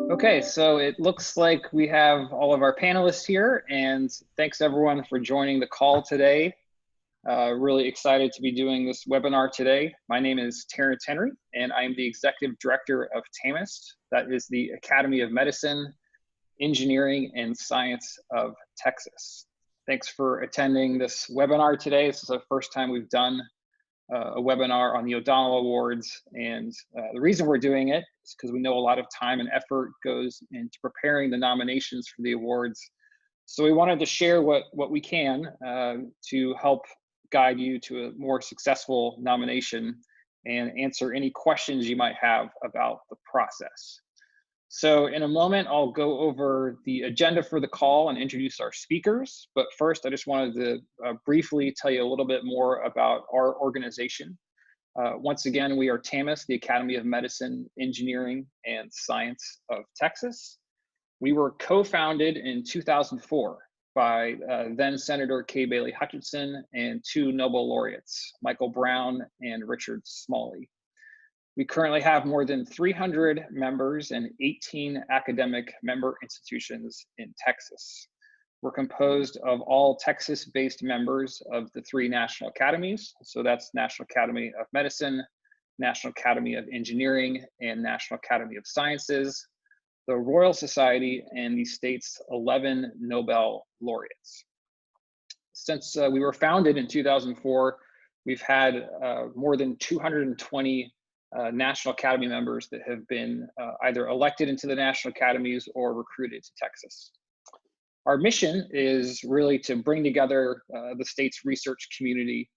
Okay, so it looks like we have all of our panelists here, and thanks everyone for joining the call today. Really excited to be doing this webinar today. My name is Terrence Henry, and I am the Executive Director of TAMEST. That is the Academy of Medicine, Engineering, and Science of Texas. Thanks for attending this webinar today. This is the first time we've done a webinar on the O'Donnell Awards, and the reason we're doing it is because we know a lot of time and effort goes into preparing the nominations for the awards. So we wanted to share what we can to help guide you to a more successful nomination and answer any questions you might have about the process. So in a moment, I'll go over the agenda for the call and introduce our speakers. But first, I just wanted to briefly tell you a little bit more about our organization. Once again, we are TAMEST, the Academy of Medicine, Engineering, and Science of Texas. We were co-founded in 2004 by then Senator Kay Bailey Hutchinson and two Nobel laureates, Michael Brown and Richard Smalley. We currently have more than 300 members and 18 academic member institutions in Texas. We're composed of all Texas-based members of the three national academies. So that's National Academy of Medicine, National Academy of Engineering, and National Academy of Sciences, the Royal Society, and the state's 11 Nobel laureates. Since we were founded in 2004, we've had more than 220 National Academy members that have been either elected into the National Academies or recruited to Texas. Our mission is really to bring together the state's research community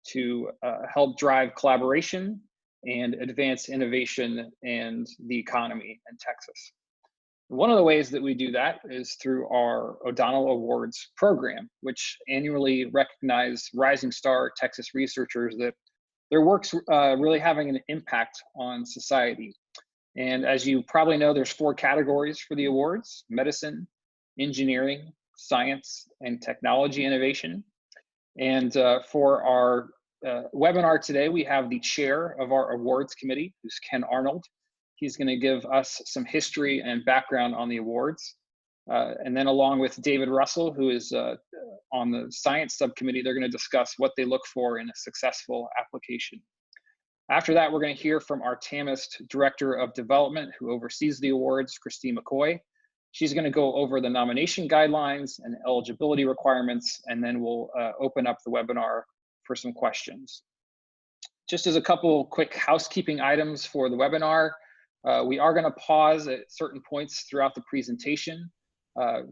to help drive collaboration and advance innovation and the economy in Texas. One of the ways that we do that is through our O'Donnell Awards program, which annually recognize rising star Texas researchers that their work's really having an impact on society. And as you probably know, there's 4 categories for the awards: medicine, engineering, science, and technology innovation. And for our webinar today, we have the chair of our awards committee, who's Ken Arnold. He's going to give us some history and background on the awards. And then along with David Russell, who is on the science subcommittee, they're going to discuss what they look for in a successful application. After that, we're going to hear from our TAMEST Director of Development, who oversees the awards, Christine McCoy. She's going to go over the nomination guidelines and eligibility requirements, and then we'll open up the webinar for some questions. Just as a couple quick housekeeping items for the webinar, we are going to pause at certain points throughout the presentation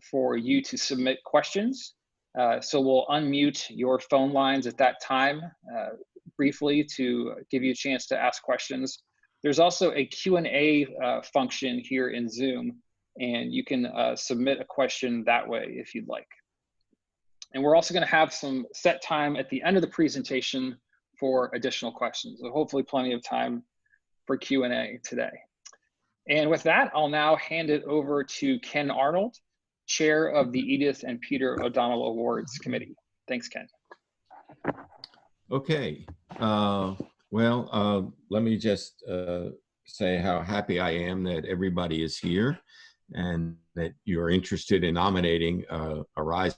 for you to submit questions. So we'll unmute your phone lines at that time briefly to give you a chance to ask questions. There's also a Q&A function here in Zoom, and you can submit a question that way if you'd like. And we're also going to have some set time at the end of the presentation for additional questions. So hopefully plenty of time for Q&A today. And with that, I'll now hand it over to Ken Arnold, chair of the Edith and Peter O'Donnell Awards Committee. Thanks, Ken. Okay. Let me just say how happy I am that everybody is here and that you're interested in nominating a rising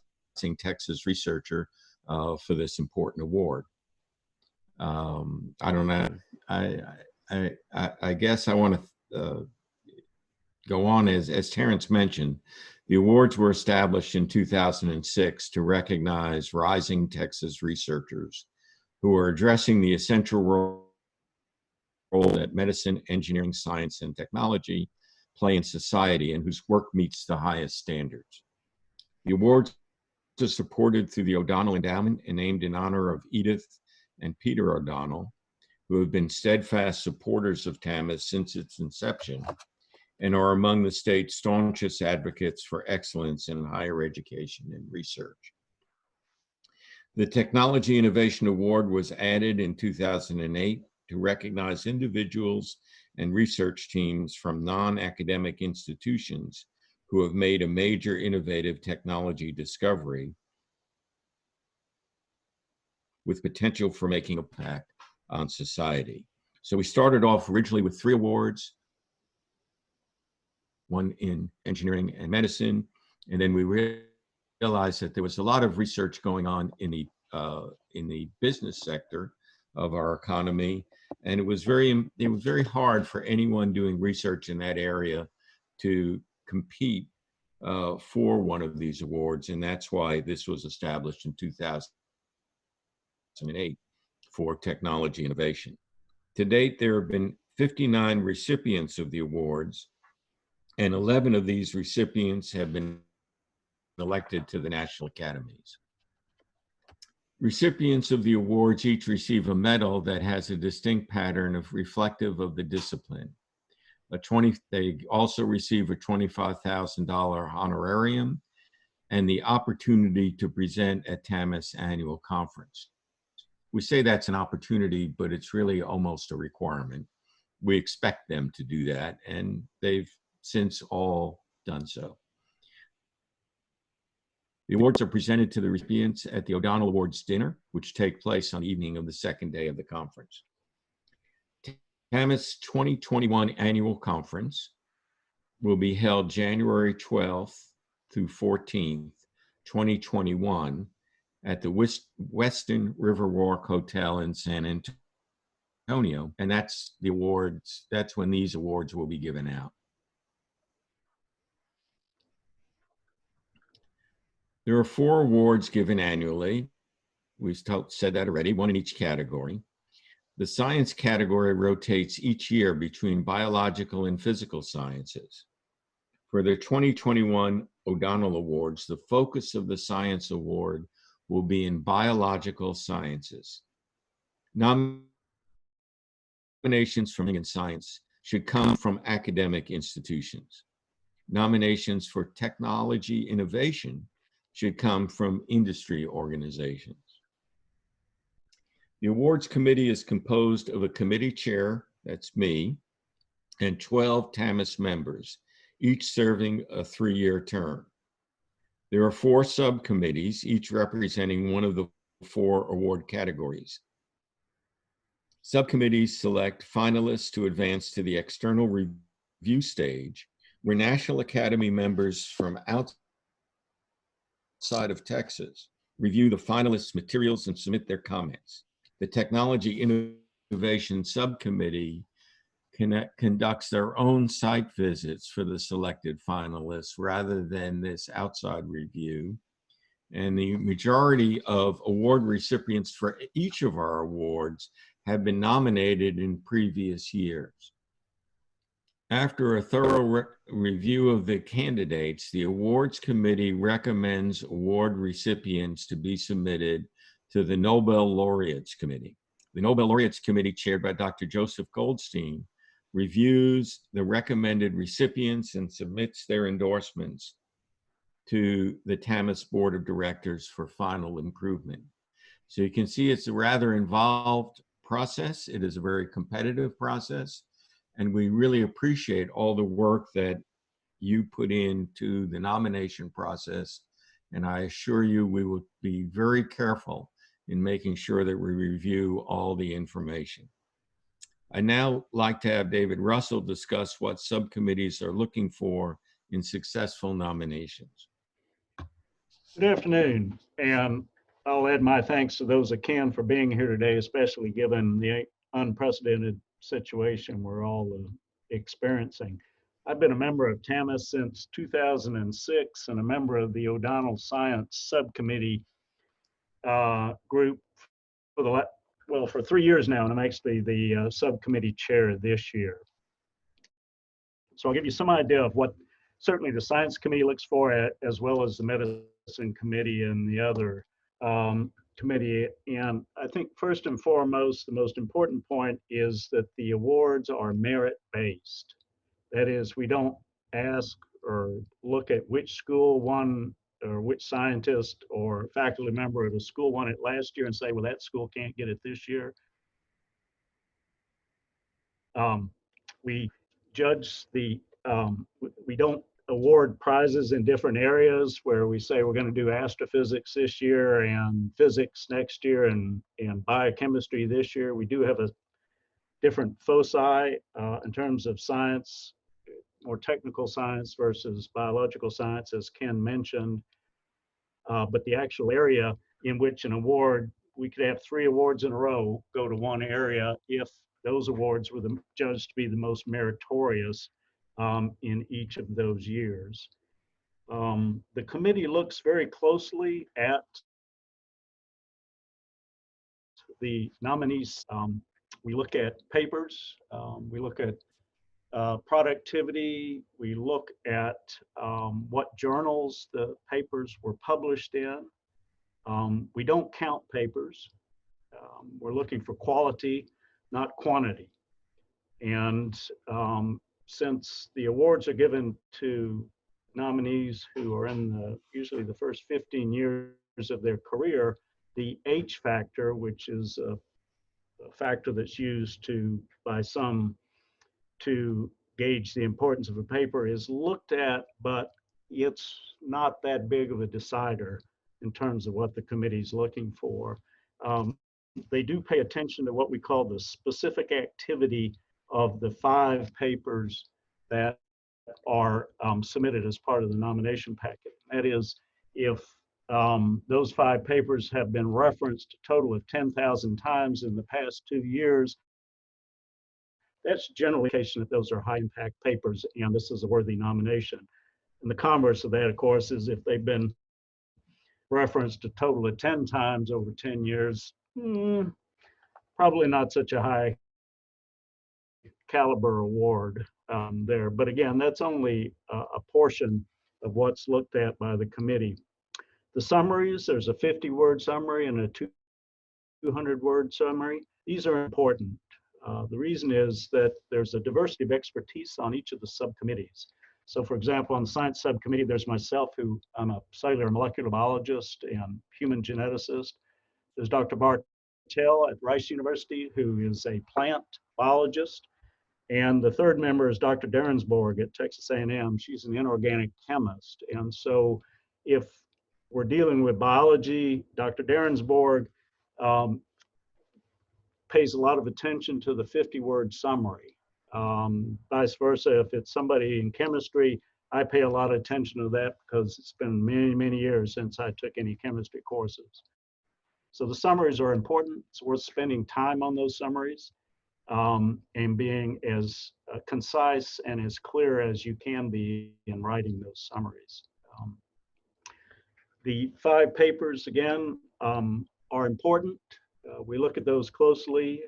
Texas researcher for this important award. I don't know. I guess I want to go on as Terrence mentioned. The awards were established in 2006 to recognize rising Texas researchers who are addressing the essential role that medicine, engineering, science, and technology play in society and whose work meets the highest standards. The awards are supported through the O'Donnell Endowment and named in honor of Edith and Peter O'Donnell, who have been steadfast supporters of TAMEST since its inception and are among the state's staunchest advocates for excellence in higher education and research. The Technology Innovation Award was added in 2008 to recognize individuals and research teams from non-academic institutions who have made a major innovative technology discovery with potential for making an impact on society. So we started off originally with 3 awards. one in engineering and medicine. And then we realized that there was a lot of research going on in the business sector of our economy. And it was very hard for anyone doing research in that area to compete for one of these awards. And that's why this was established in 2008 for technology innovation. To date, there have been 59 recipients of the awards, and 11 of these recipients have been elected to the national academies. Recipients of the awards each receive a medal that has a distinct pattern reflective of the discipline. They also receive a $25,000 honorarium and the opportunity to present at TAMEST annual conference. We say that's an opportunity, but it's really almost a requirement. We expect them to do that, and they've since all done so. The awards are presented to the recipients at the O'Donnell Awards dinner, which take place on the evening of the second day of the conference. TAMEST 2021 annual conference will be held January 12th through 14th, 2021 at the Westin Riverwalk Hotel in San Antonio. And that's the awards, that's when these awards will be given out. There are 4 awards given annually. We've said that already, 1 in each category. The science category rotates each year between biological and physical sciences. For the 2021 O'Donnell Awards, the focus of the Science Award will be in biological sciences. Nominations from in science should come from academic institutions. Nominations for technology innovation should come from industry organizations. The awards committee is composed of a committee chair, that's me, and 12 TAMEST members, each serving a 3-year term. There are 4 subcommittees, each representing one of the 4 award categories. Subcommittees select finalists to advance to the external review stage, where National Academy members from outside of Texas review the finalists' materials and submit their comments. The Technology Innovation Subcommittee conducts their own site visits for the selected finalists rather than this outside review. And the majority of award recipients for each of our awards have been nominated in previous years. After a thorough review of the candidates, the awards committee recommends award recipients to be submitted to the Nobel Laureates Committee. The Nobel Laureates Committee, chaired by Dr. Joseph Goldstein, reviews the recommended recipients and submits their endorsements to the TAMEST Board of Directors for final improvement. So you can see it's a rather involved process. It is a very competitive process, and we really appreciate all the work that you put into the nomination process. And I assure you, we will be very careful in making sure that we review all the information. I'd now like to have David Russell discuss what subcommittees are looking for in successful nominations. Good afternoon, and I'll add my thanks to those that can for being here today, especially given the unprecedented situation we're all experiencing. I've been a member of TAMEST since 2006 and a member of the O'Donnell Science Subcommittee group for 3 years now, and I'm actually the subcommittee chair this year. So I'll give you some idea of what certainly the Science Committee looks for, as well as the Medicine Committee and the other committee. And I think first and foremost, the most important point is that the awards are merit-based. That is, we don't ask or look at which school won or which scientist or faculty member of the school won it last year and say, well, that school can't get it this year. We judge the, we don't award prizes in different areas where we say we're going to do astrophysics this year and physics next year and biochemistry this year. We do have a different foci in terms of science, more technical science versus biological science, as Ken mentioned. But the actual area in which an award, we could have 3 awards in a row go to one area if those awards were judged to be the most meritorious in each of those years. The committee looks very closely at the nominees. We look at papers, we look at productivity, we look at what journals the papers were published in. We don't count papers. We're looking for quality, not quantity. And since the awards are given to nominees who are in usually the first 15 years of their career, the H factor, which is a factor that's used by some to gauge the importance of a paper, is looked at, but it's not that big of a decider in terms of what the committee is looking for. They do pay attention to what we call the specific activity of the 5 papers that are submitted as part of the nomination packet. That is, if those 5 papers have been referenced a total of 10,000 times in the past 2 years, that's generally an indication that those are high impact papers and this is a worthy nomination. And the converse of that, of course, is if they've been referenced a total of 10 times over 10 years, probably not such a high caliber award there. But again, that's only a portion of what's looked at by the committee. The summaries, there's a 50-word summary and a 200-word summary. These are important. The reason is that there's a diversity of expertise on each of the subcommittees. So for example, on the science subcommittee, there's myself, who I'm a cellular molecular biologist and human geneticist. There's Dr. Bartell at Rice University, who is a plant biologist. And the third member is Dr. Derensborg at Texas A&M. She's an inorganic chemist. And so if we're dealing with biology, Dr. Derensborg pays a lot of attention to the 50-word summary. Vice versa, if it's somebody in chemistry, I pay a lot of attention to that because it's been many, many years since I took any chemistry courses. So the summaries are important. It's worth spending time on those summaries and being as concise and as clear as you can be in writing those summaries. The 5 papers, again, are important. We look at those closely,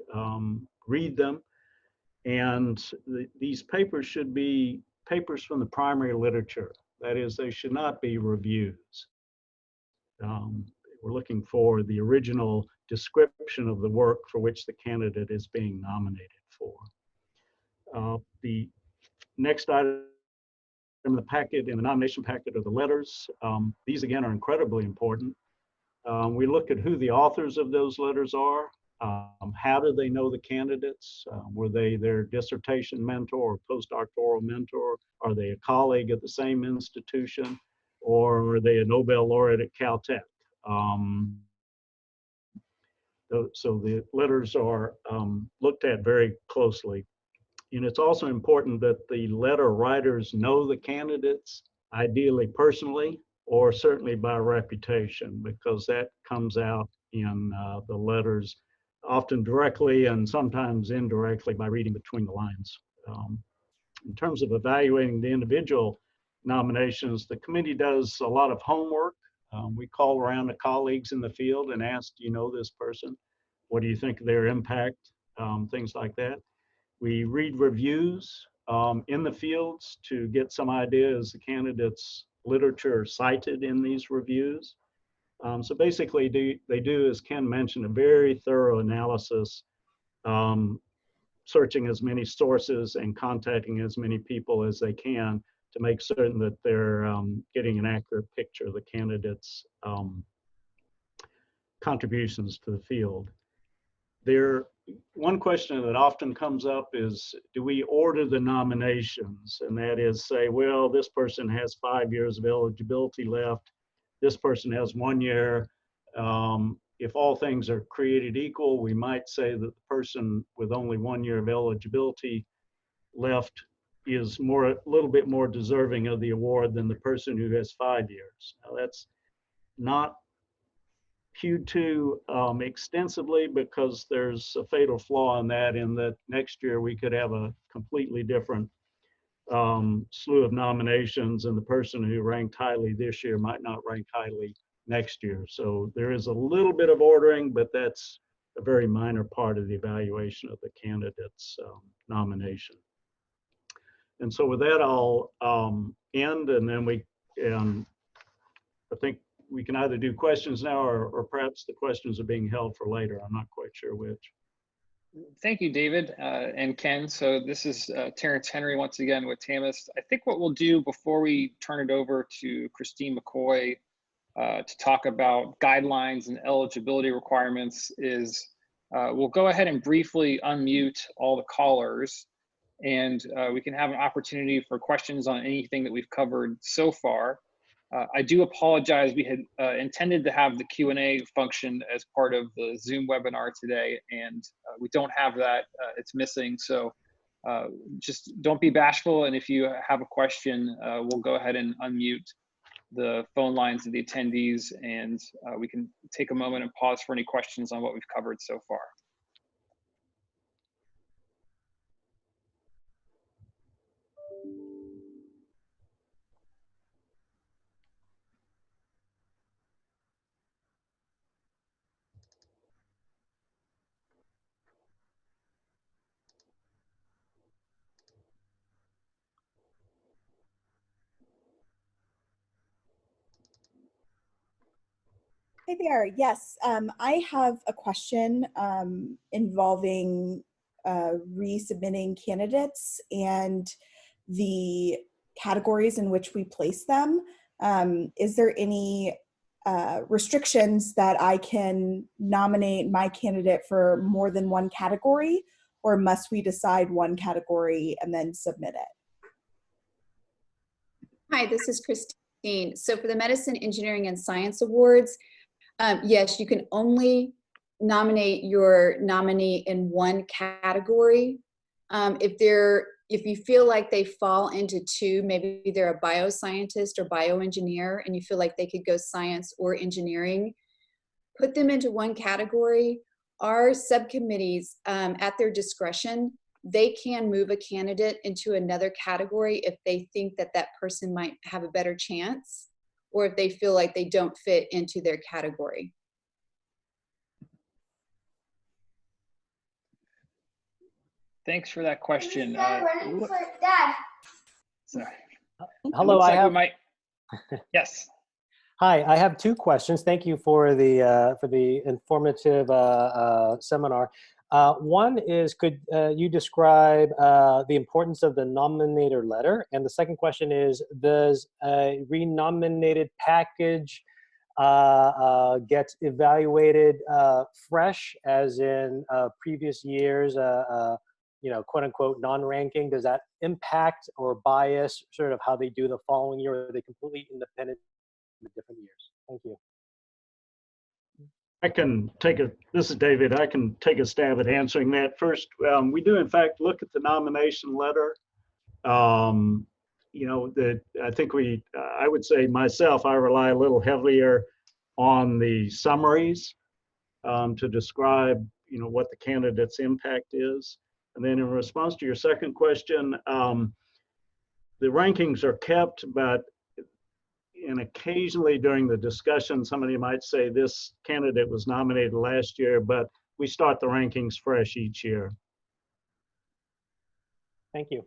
read them, and these papers should be papers from the primary literature. That is, they should not be reviews. We're looking for the original description of the work for which the candidate is being nominated for. The next item in the packet, in the nomination packet, are the letters. These again are incredibly important. We look at who the authors of those letters are. How do they know the candidates? Were they their dissertation mentor or postdoctoral mentor? Are they a colleague at the same institution? Or are they a Nobel laureate at Caltech? So the letters are looked at very closely. And it's also important that the letter writers know the candidates, ideally personally, or certainly by reputation, because that comes out in the letters, often directly and sometimes indirectly by reading between the lines. In terms of evaluating the individual nominations, the committee does a lot of homework. We call around to colleagues in the field and ask, do you know this person? What do you think of their impact? Things like that. We read reviews in the fields to get some idea as the candidates' literature cited in these reviews. So basically, they do, as Ken mentioned, a very thorough analysis, searching as many sources and contacting as many people as they can to make certain that they're getting an accurate picture of the candidates' contributions to the field. One question that often comes up is, do we order the nominations? And that is, say, well, this person has 5 years of eligibility left. This person has 1 year. If all things are created equal, we might say that the person with only 1 year of eligibility left is a little bit more deserving of the award than the person who has 5 years. Now, that's not hewed to extensively, because there's a fatal flaw in that next year we could have a completely different slew of nominations, and the person who ranked highly this year might not rank highly next year. So there is a little bit of ordering, but that's a very minor part of the evaluation of the candidate's nomination. And so with that, I'll end, and then I think we can either do questions now, or perhaps the questions are being held for later. I'm not quite sure which. Thank you, David and Ken. So this is Terrence Henry once again with TAMEST. I think what we'll do before we turn it over to Christine McCoy to talk about guidelines and eligibility requirements is we'll go ahead and briefly unmute all the callers, and we can have an opportunity for questions on anything that we've covered so far. I do apologize. We had intended to have the Q&A function as part of the Zoom webinar today, and we don't have that. It's missing. So just don't be bashful. And if you have a question, we'll go ahead and unmute the phone lines of the attendees, and we can take a moment and pause for any questions on what we've covered so far. Hi there. Yes, I have a question involving resubmitting candidates and the categories in which we place them. Is there any restrictions that I can nominate my candidate for more than one category, or must we decide one category and then submit it? Hi, this is Christine. So for the Medicine, Engineering, and Science Awards, yes, you can only nominate your nominee in one category. If you feel like they fall into two, maybe they're a bioscientist or bioengineer, and you feel like they could go science or engineering, put them into one category. Our subcommittees, at their discretion, they can move a candidate into another category if they think that that person might have a better chance, or if they feel like they don't fit into their category. Thanks for that question. Sorry. Hello, I have. Yes. Hi, I have two questions. Thank you for the informative seminar. One is, could you describe the importance of the nominator letter? And the second question is, does a renominated package get evaluated fresh, as in previous years, you know, quote unquote, non-ranking? Does that impact or bias sort of how they do the following year, or are they completely independent in the different years? Thank you. I can take this is David. I can take a stab at answering that. First, we do in fact look at the nomination letter. You know, I think I would say myself, I rely a little heavier on the summaries to describe, you know, what the candidate's impact is. And then in response to your second question, the rankings are kept, but and occasionally during the discussion, somebody might say this candidate was nominated last year, but we start the rankings fresh each year. Thank you.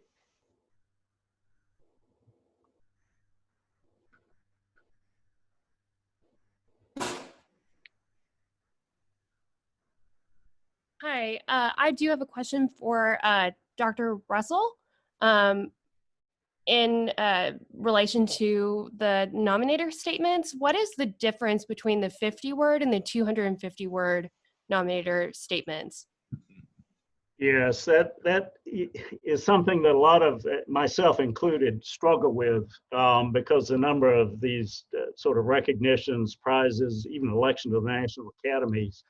Hi, I do have a question for Dr. Russell in relation to the nominator statements. What is the difference between the 50-word and the 250-word nominator statements? Yes, that is something that a lot of, myself included, struggle with because the number of these sort of recognitions, prizes, even election to the National Academies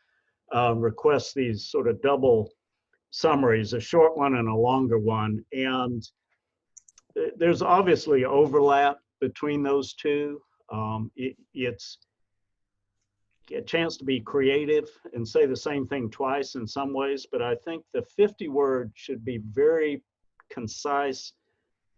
request these sort of double summaries, a short one and a longer one. And there's obviously overlap between those two. It's a chance to be creative and say the same thing twice in some ways, but I think the 50 word should be very concise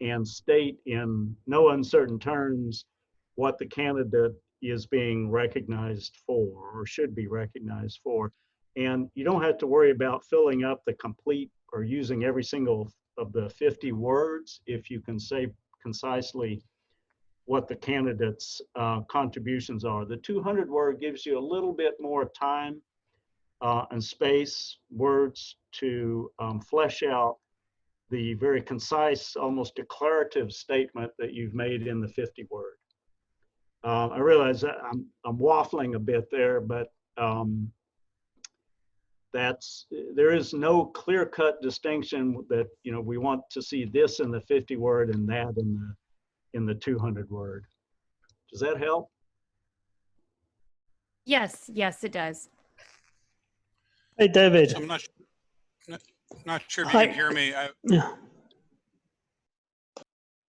and state in no uncertain terms what the candidate is being recognized for or should be recognized for. And you don't have to worry about filling up the complete or using every single of the 50 words if you can say concisely what the candidate's contributions are. The 200 word gives you a little bit more time and space, words to flesh out the very concise, almost declarative statement that you've made in the 50 word. I realize that I'm waffling a bit there, but there is no clear-cut distinction that, you know, we want to see this in the 50 word and that in the 200 word. Does that help? Yes, yes, it does. Hey, David. So I'm not sure if you Hi. can hear me. Yeah.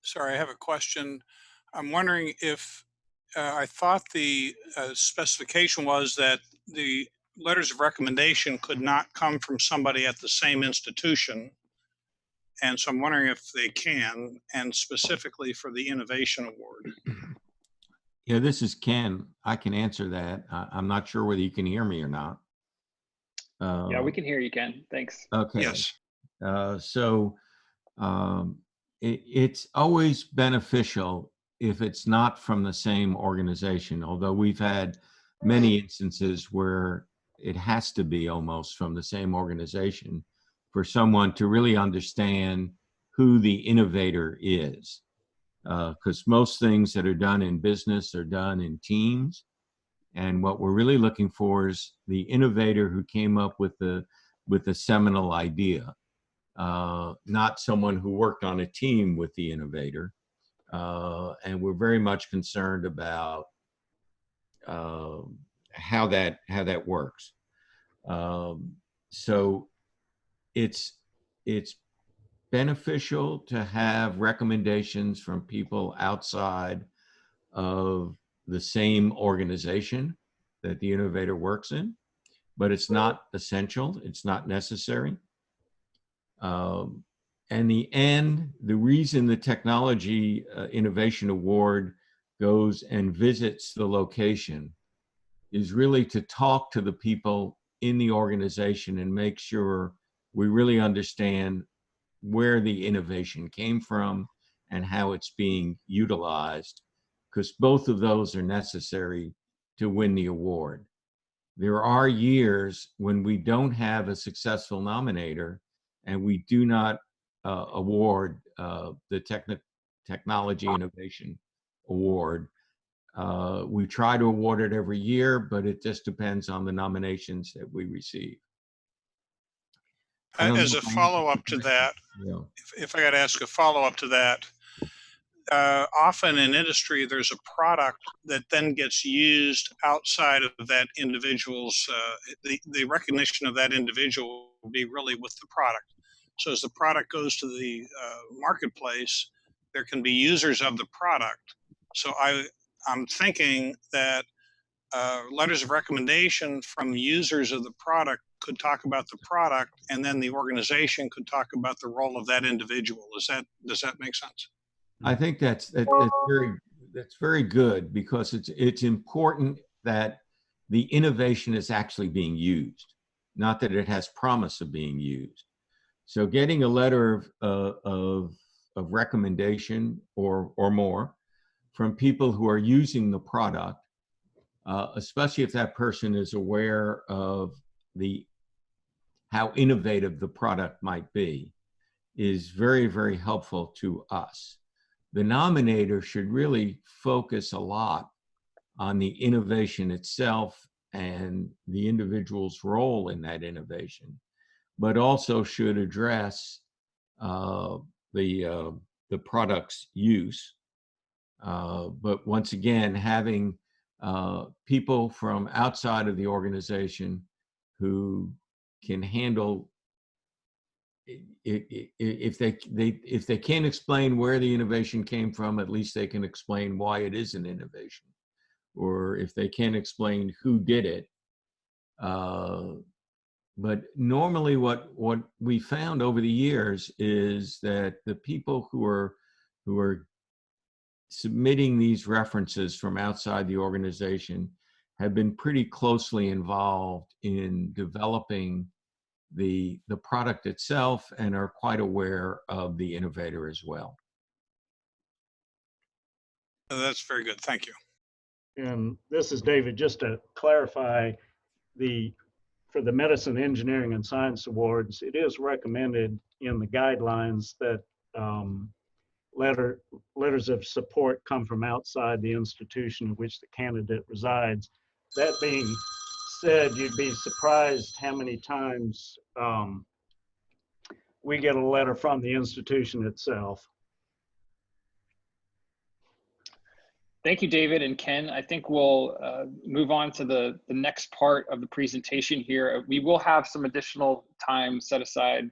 Sorry, I have a question. I'm wondering if I thought the specification was that the letters of recommendation could not come from somebody at the same institution. And so I'm wondering if they can, and specifically for the Innovation Award. Yeah, this is Ken. I can answer that. I'm not sure whether you can hear me or not. Yeah, we can hear you, Ken. Thanks. Okay. Yes. It's always beneficial if it's not from the same organization, although we've had many instances where it has to be almost from the same organization for someone to really understand who the innovator is. Because most things that are done in business are done in teams. And what we're really looking for is the innovator who came up with the seminal idea, not someone who worked on a team with the innovator. And we're very much concerned about how that works. So it's beneficial to have recommendations from people outside of the same organization that the innovator works in, but it's not essential, it's not necessary. And the reason the Technology Innovation Award goes and visits the location is really to talk to the people in the organization and make sure we really understand where the innovation came from and how it's being utilized, because both of those are necessary to win the award. There are years when we don't have a successful nominator and we do not award the Technology Innovation Award. We try to award it every year, but it just depends on the nominations that we receive. As a follow-up to that, Yeah. if I got to ask a follow-up to that, often in industry, there's a product that then gets used outside of that individual's, the recognition of that individual will be really with the product. So as the product goes to the marketplace, there can be users of the product. So I'm thinking that letters of recommendation from users of the product could talk about the product, and then the organization could talk about the role of that individual. Does that make sense? I think that's very good, because it's important that the innovation is actually being used, not that it has promise of being used. So getting a letter of recommendation or more from people who are using the product, especially if that person is aware of how innovative the product might be, is very, very helpful to us. The nominator should really focus a lot on the innovation itself and the individual's role in that innovation, but also should address the product's use. But once again, having people from outside of the organization who can handle if they can't explain where the innovation came from, at least they can explain why it is an innovation. Or if they can't explain who did it. But normally what we found over the years is that the people who are submitting these references from outside the organization have been pretty closely involved in developing the product itself and are quite aware of the innovator as well. That's very good. Thank you. And this is David, just to clarify, for the Medicine, Engineering, and Science Awards, it is recommended in the guidelines that letters of support come from outside the institution in which the candidate resides. That being said, you'd be surprised how many times we get a letter from the institution itself. Thank you, David and Ken. I think we'll move on to the next part of the presentation here. We will have some additional time set aside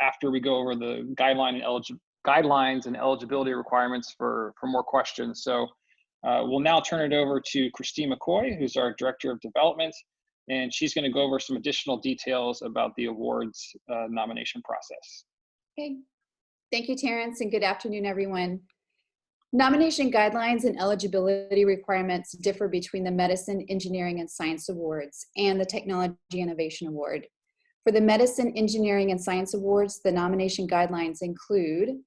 after we go over the guidelines and eligibility requirements for more questions. So we'll now turn it over to Christine McCoy, who's our Director of Development, and she's going to go over some additional details about the awards nomination process. Okay. Thank you, Terrence, and good afternoon, everyone. Nomination guidelines and eligibility requirements differ between the Medicine, Engineering, and Science Awards and the Technology Innovation Award. For the Medicine, Engineering, and Science Awards, the nomination guidelines include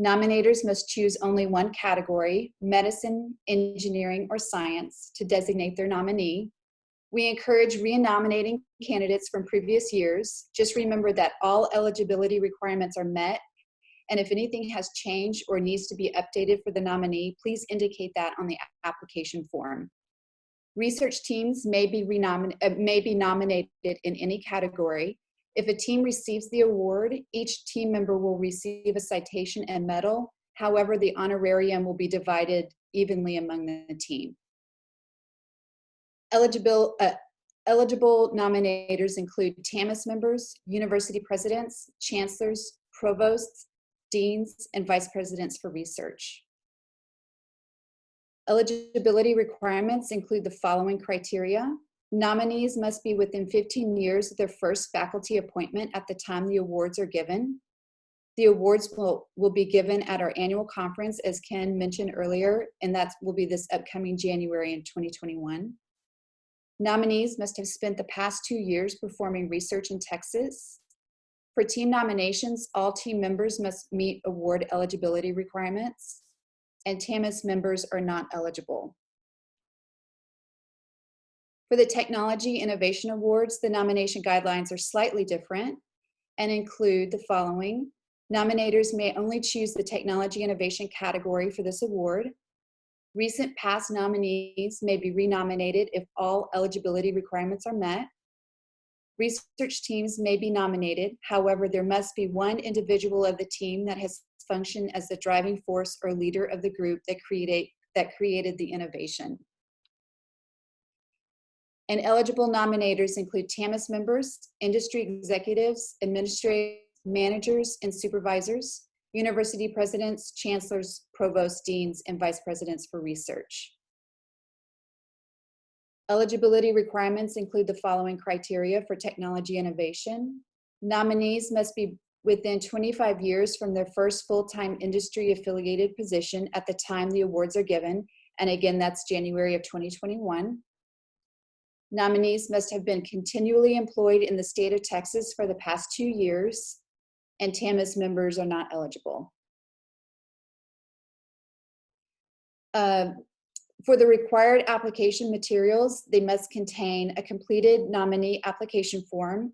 nominators must choose only one category, medicine, engineering, or science, to designate their nominee. We encourage re-nominating candidates from previous years. Just remember that all eligibility requirements are met, and if anything has changed or needs to be updated for the nominee, please indicate that on the application form. Research teams may be nominated in any category. If a team receives the award, each team member will receive a citation and medal. However, the honorarium will be divided evenly among the team. Eligible nominators include TAMEST members, university presidents, chancellors, provosts, deans, and vice presidents for research. Eligibility requirements include the following criteria. Nominees must be within 15 years of their first faculty appointment at the time the awards are given. The awards will be given at our annual conference, as Ken mentioned earlier, and that will be this upcoming January in 2021. Nominees must have spent the past 2 years performing research in Texas. For team nominations, all team members must meet award eligibility requirements, and TAMEST members are not eligible. For the Technology Innovation Awards, the nomination guidelines are slightly different and include the following. Nominators may only choose the Technology Innovation category for this award. Recent past nominees may be renominated if all eligibility requirements are met. Research teams may be nominated. However, there must be one individual of the team that has functioned as the driving force or leader of the group that created the innovation. And eligible nominators include TAMEST members, industry executives, administrators, managers, and supervisors, university presidents, chancellors, provosts, deans, and vice presidents for research. Eligibility requirements include the following criteria for technology innovation. Nominees must be within 25 years from their first full-time industry-affiliated position at the time the awards are given, and again, that's January of 2021. Nominees must have been continually employed in the state of Texas for the past 2 years, and TAMEST members are not eligible. For the required application materials, they must contain a completed nominee application form,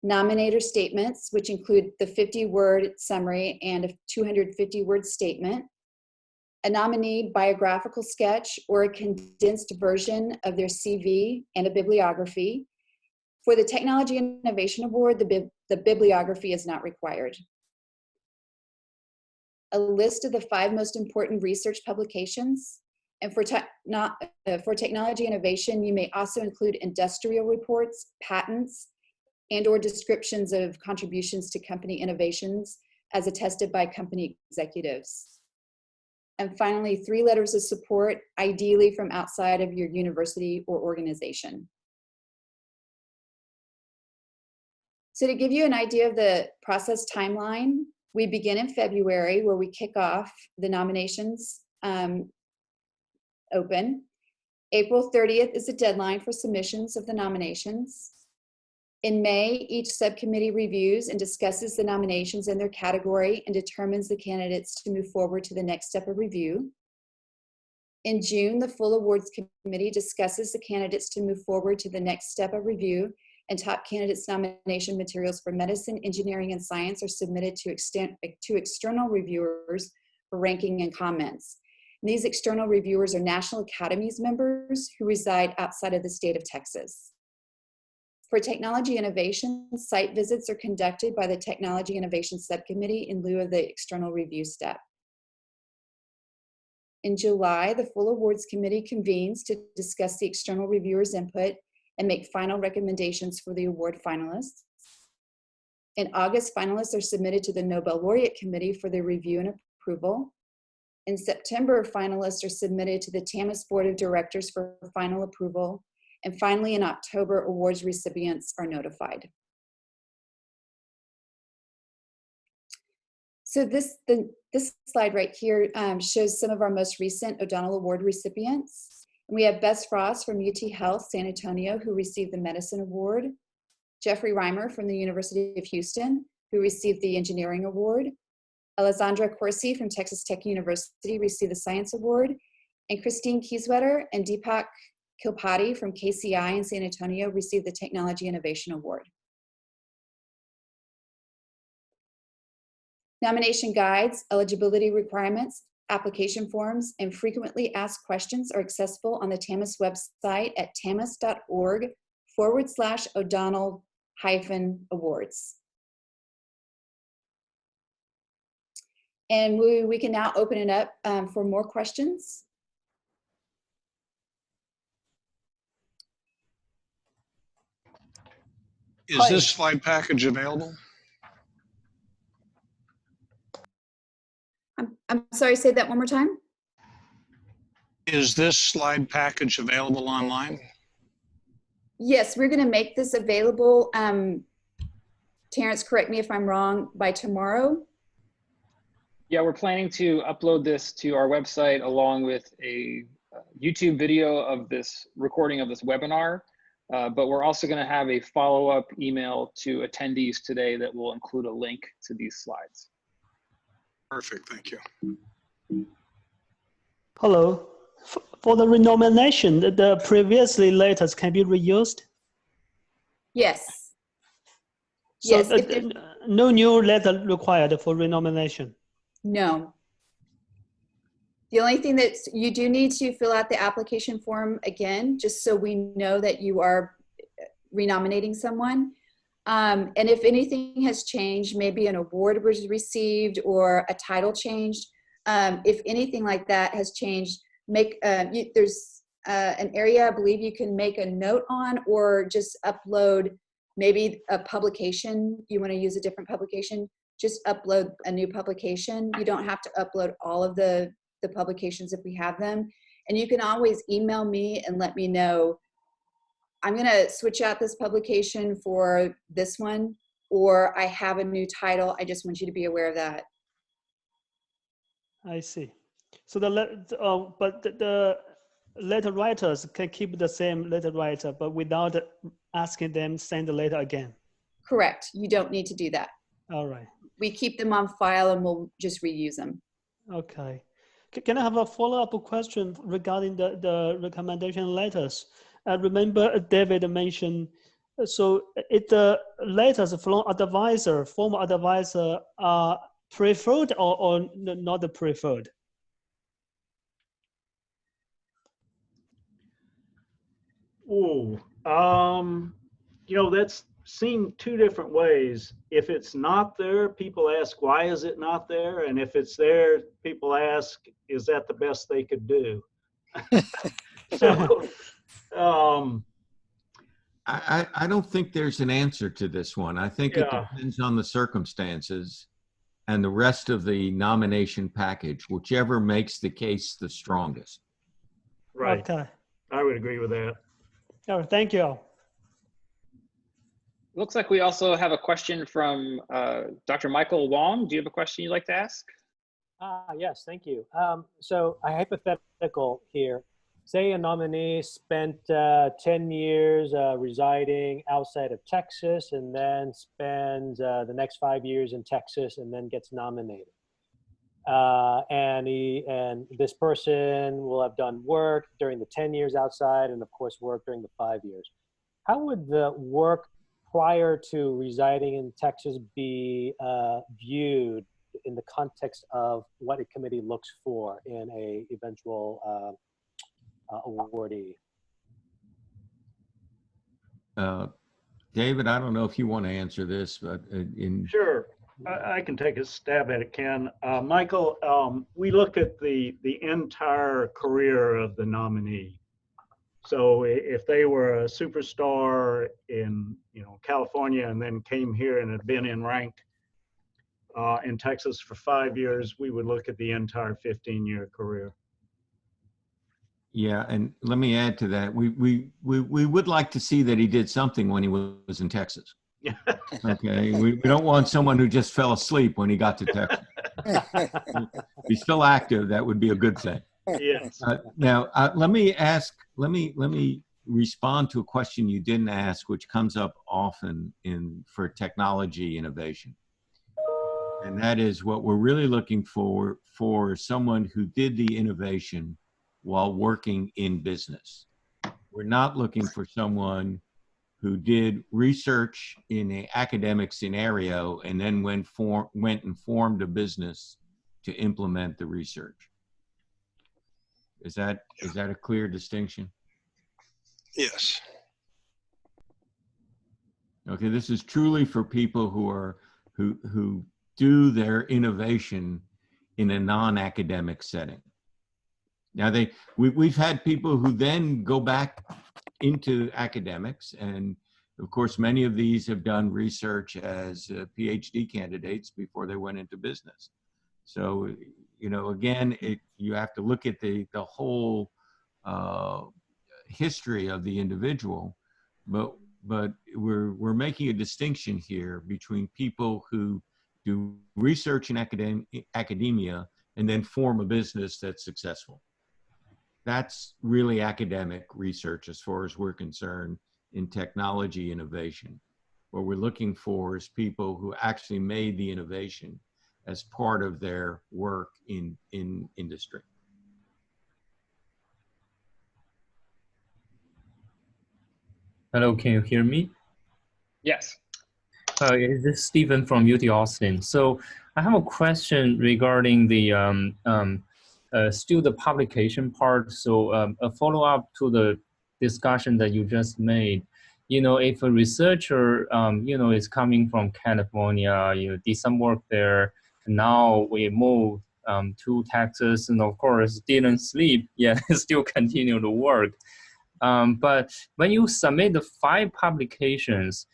nominator statements, which include the 50-word summary and a 250-word statement, a nominee biographical sketch or a condensed version of their CV, and a bibliography. For the Technology Innovation Award, the bibliography is not required. A list of the 5 most important research publications. And for technology innovation, you may also include industrial reports, patents, and/or descriptions of contributions to company innovations as attested by company executives. And finally, 3 letters of support, ideally from outside of your university or organization. So to give you an idea of the process timeline, we begin in February, where we kick off the nominations open. April 30th is the deadline for submissions of the nominations. In May, each subcommittee reviews and discusses the nominations in their category and determines the candidates to move forward to the next step of review. In June, the full awards committee discusses the candidates to move forward to the next step of review, and top candidates' nomination materials for medicine, engineering, and science are submitted to external reviewers for ranking and comments. And these external reviewers are National Academies members who reside outside of the state of Texas. For technology innovation, site visits are conducted by the Technology Innovation Subcommittee in lieu of the external review step. In July, the full awards committee convenes to discuss the external reviewers' input and make final recommendations for the award finalists. In August, finalists are submitted to the Nobel Laureate Committee for their review and approval. In September, finalists are submitted to the TAMEST Board of Directors for final approval. And finally, in October, awards recipients are notified. So this slide right here shows some of our most recent O'Donnell Award recipients. And we have Bess Frost from UT Health San Antonio, who received the Medicine Award. Jeffrey Reimer from the University of Houston, who received the Engineering Award. Alessandra Corsi from Texas Tech University received the Science Award. And Christine Kieswetter and Deepak Kilpati from KCI in San Antonio received the Technology Innovation Award. Nomination guides, eligibility requirements, application forms, and frequently asked questions are accessible on the TAMEST website at tamest.org/O'Donnell-awards. And we can now open it up for more questions. Is this slide package available? I'm sorry, say that one more time. Is this slide package available online? Yes, we're going to make this available. Terrence, correct me if I'm wrong, by tomorrow. Yeah, we're planning to upload this to our website along with a YouTube video of this recording of this webinar. But we're also going to have a follow-up email to attendees today that will include a link to these slides. Perfect, thank you. Hello. For the renomination, the previously letters can be reused? Yes. So Yes. No new letter required for renomination? No. The only thing that you do need to fill out the application form again, just so we know that you are renominating someone. And if anything has changed, maybe an award was received or a title changed, if anything like that has changed, there's an area I believe you can make a note on, or just upload maybe a publication. You want to use a different publication, just upload a new publication. You don't have to upload all of the publications if we have them. And you can always email me and let me know, I'm going to switch out this publication for this one, or I have a new title. I just want you to be aware of that. I see. So the letter writers can keep the same letter writer, but without asking them send the letter again. Correct. You don't need to do that. All right. We keep them on file and we'll just reuse them. Okay. Can I have a follow-up question regarding the recommendation letters? I remember David mentioned, so if the letters from advisor, former advisor, are preferred or not preferred? Oh, you know, that's seen two different ways. If it's not there, people ask, why is it not there? And if it's there, people ask, is that the best they could do? So, I don't think there's an answer to this one. I think it Yeah. depends on the circumstances and the rest of the nomination package, whichever makes the case the strongest. Right. Okay. I would agree with that. All right, thank you. Looks like we also have a question from Dr. Michael Wong. Do you have a question you'd like to ask? Yes, thank you. So a hypothetical here. Say a nominee spent 10 years residing outside of Texas and then spends the next 5 years in Texas and then gets nominated. And this person will have done work during the 10 years outside and of course work during the 5 years. How would the work prior to residing in Texas be viewed in the context of what a committee looks for in a eventual awardee? David, I don't know if you want to answer this, but Sure. I can take a stab at it, Ken. Michael, we look at the entire career of the nominee. So if they were a superstar in California and then came here and had been in rank in Texas for 5 years, we would look at the entire 15-year career. yeah, and let me add to that. We would like to see that he did something when he was in Texas. Okay, we don't want someone who just fell asleep when he got to Texas. If he's still active, that would be a good thing. Yes. Now, let me respond to a question you didn't ask, which comes up often for technology innovation. And that is what we're really looking for someone who did the innovation while working in business. We're not looking for someone who did research in an academic scenario and then went and formed a business to implement the research. Is that a clear distinction? Yes. Okay, this is truly for people who do their innovation in a non-academic setting. Now we've had people who then go back into academics, and of course many of these have done research as PhD candidates before they went into business. So again, you have to look at the whole history of the individual, but we're making a distinction here between people who do research in academia and then form a business that's successful. That's really academic research as far as we're concerned in technology innovation. What we're looking for is people who actually made the innovation as part of their work in industry. Hello, can you hear me? Yes. This is Stephen from UT Austin. So I have a question regarding the still the publication part. So a follow-up to the discussion that you just made. If a researcher, is coming from California, did some work there, now we moved to Texas, and of course didn't sleep, yet still continue to work. But when you submit the 5 publications,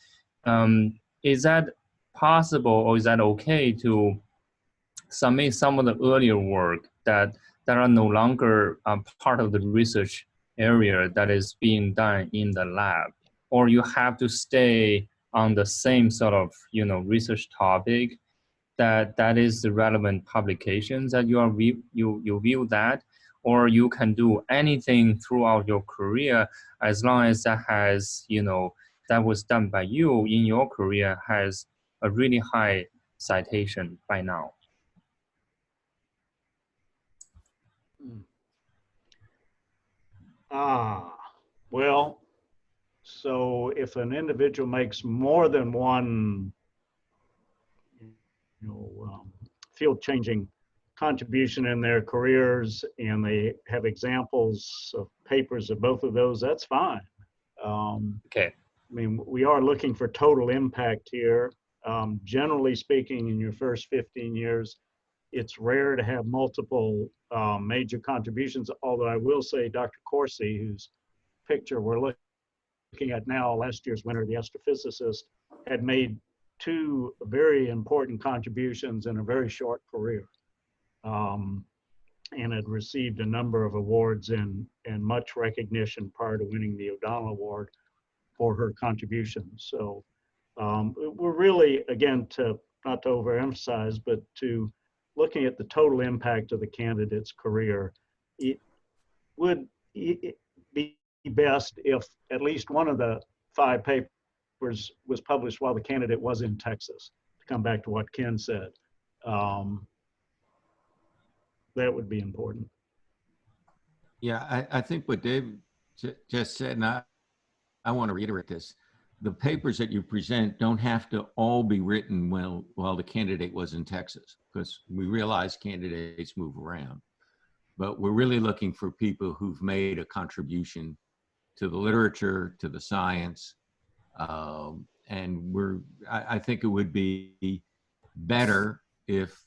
is that possible, or is that okay to submit some of the earlier work that are no longer part of the research area that is being done in the lab? Or you have to stay on the same sort of research topic that is the relevant publications that you view that? Or you can do anything throughout your career as long as that has, that was done by you in your career has a really high citation by now. Well, so if an individual makes more than one, field-changing contribution in their careers, and they have examples of papers of both of those, that's fine. Okay. I mean, we are looking for total impact here. Generally speaking, in your first 15 years, it's rare to have multiple major contributions, although I will say Dr. Corsi, whose picture we're looking looking at now, last year's winner, the astrophysicist, had made 2 very important contributions in a very short career, and had received a number of awards and much recognition prior to winning the O'Donnell Award for her contributions. So we're really, again, not to overemphasize, but to looking at the total impact of the candidate's career, it would be best if at least one of the 5 papers was published while the candidate was in Texas, to come back to what Ken said. That would be important. Yeah, I think what Dave just said, and I want to reiterate this, the papers that you present don't have to all be written while the candidate was in Texas, because we realize candidates move around. But we're really looking for people who've made a contribution to the literature, to the science, and I think it would be better if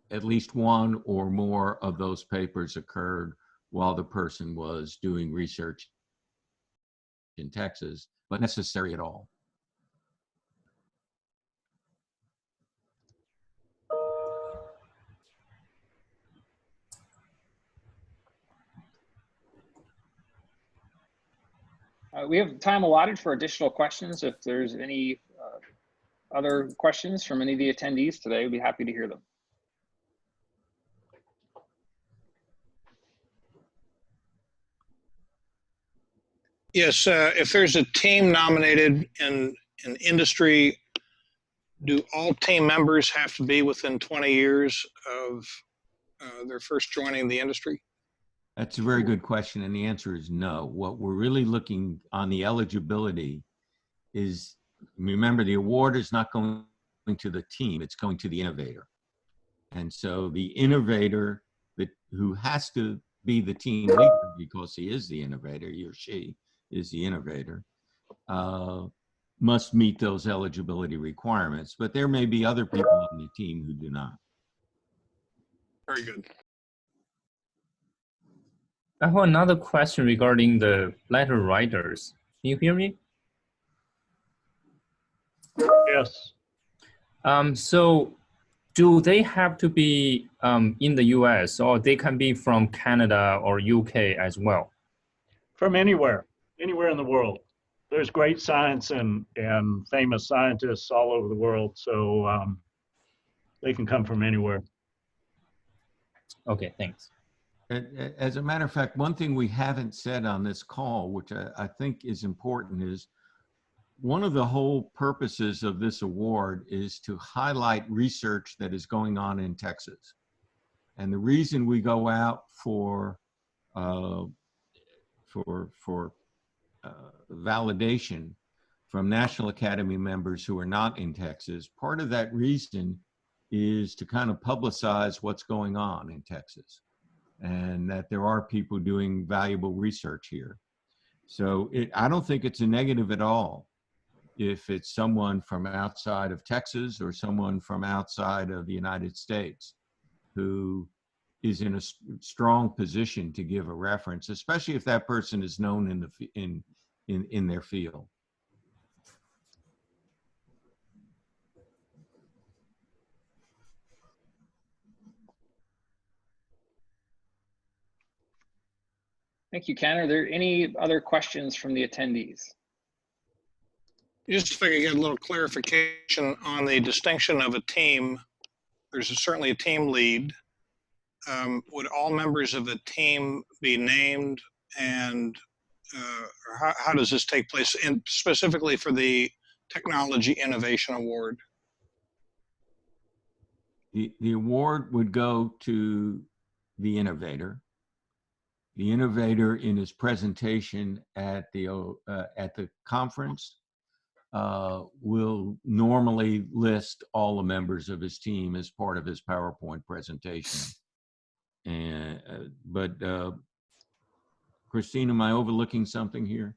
at least one or more of those papers occurred while the person was doing research in Texas, but necessary at all. We have time allotted for additional questions. If there's any other questions from any of the attendees today, we'd be happy to hear them. Yes, if there's a team nominated in an industry, do all team members have to be within 20 years of their first joining the industry? That's a very good question, and the answer is no. What we're really looking on the eligibility is, remember, the award is not going to the team, it's going to the innovator. And so the innovator who has to be the team leader, because he is the innovator, he or she is the innovator, must meet those eligibility requirements. But there may be other people on the team who do not. Very good. I have another question regarding the letter writers. Can you hear me? Yes. So do they have to be in the US, or they can be from Canada or UK as well? From anywhere in the world. There's great science and famous scientists all over the world, so they can come from anywhere. Okay, thanks. As a matter of fact, one thing we haven't said on this call, which I think is important, is one of the whole purposes of this award is to highlight research that is going on in Texas. And the reason we go out for validation from National Academy members who are not in Texas, part of that reason is to kind of publicize what's going on in Texas, and that there are people doing valuable research here. So I don't think it's a negative at all if it's someone from outside of Texas or someone from outside of the United States who is in a strong position to give a reference, especially if that person is known in their field. Thank you, Ken. Are there any other questions from the attendees? Just if I could get a little clarification on the distinction of a team. There's certainly a team lead. Would all members of the team be named, and how does this take place, and specifically for the Technology Innovation Award? The award would go to the innovator. The innovator, in his presentation at the conference, will normally list all the members of his team as part of his PowerPoint presentation. But Christine, am I overlooking something here?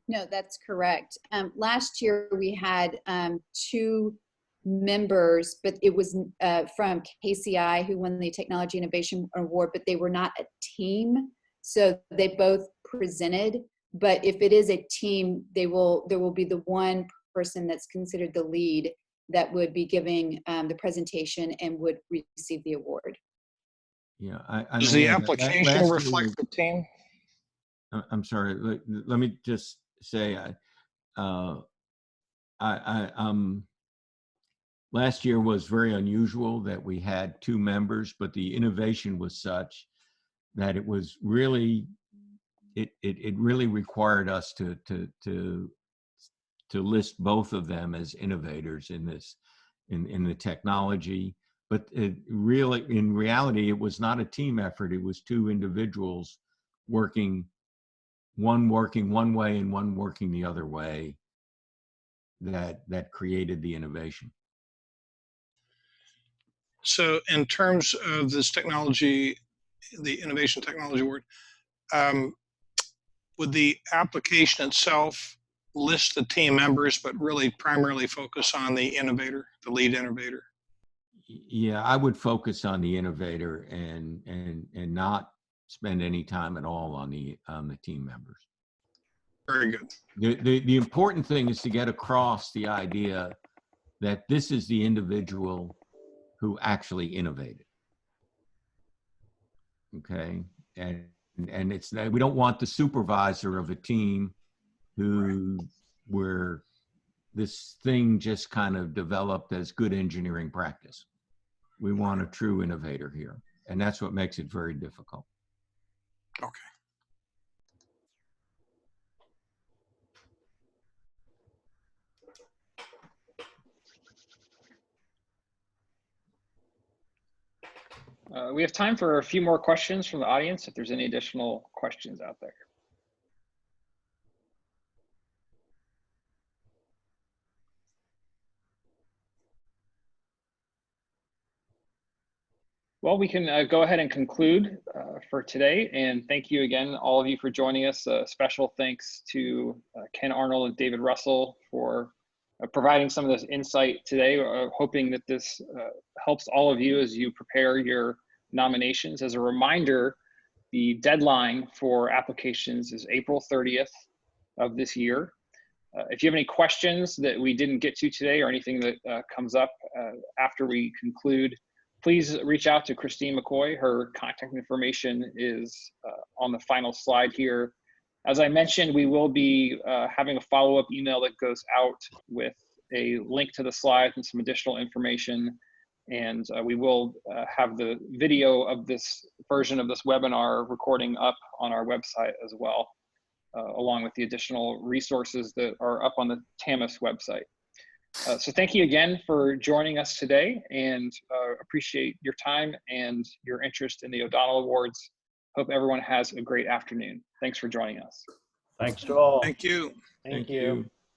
No, that's correct. Last year we had 2 members, but it was from KCI who won the Technology Innovation Award, but they were not a team. So they both presented, But if it is a team, there will be the one person that's considered the lead that would be giving the presentation and would receive the award. Yeah, I Does may the add that application last reflect year, the team? I'm sorry, let me just say, last year was very unusual that we had 2 members, but the innovation was such that it was really, it really required us to list both of them as innovators in this, in the technology. But really, in reality, it was not a team effort. It was 2 individuals working one way and one working the other way that created the innovation. So in terms of this technology, the Innovation Technology Award, would the application itself list the team members, but really primarily focus on the innovator, the lead innovator? Yeah, I would focus on the innovator and not spend any time at all on the team members. Very good. The important thing is to get across the idea that this is the individual who actually innovated. Okay, and it's, we don't want the supervisor of a team where this thing just kind of developed as good engineering practice. We want a true innovator here, and that's what makes it very difficult. Okay. We have time for a few more questions from the audience if there's any additional questions out there. Well, we can go ahead and conclude for today. And thank you again, all of you, for joining us. Special thanks to Ken Arnold and David Russell for providing some of this insight today, hoping that this helps all of you as you prepare your nominations. As a reminder, the deadline for applications is April 30th of this year. If you have any questions that we didn't get to today or anything that comes up after we conclude, please reach out to Christine McCoy. Her contact information is on the final slide here. As I mentioned, we will be having a follow-up email that goes out with a link to the slides and some additional information. And we will have the video of this version of this webinar recording up on our website as well, along with the additional resources that are up on the TAMEST website. So thank you again for joining us today, and appreciate your time and your interest in the O'Donnell Awards. Hope everyone has a great afternoon. Thanks for joining us. Thanks to all. Thank you. Thank you.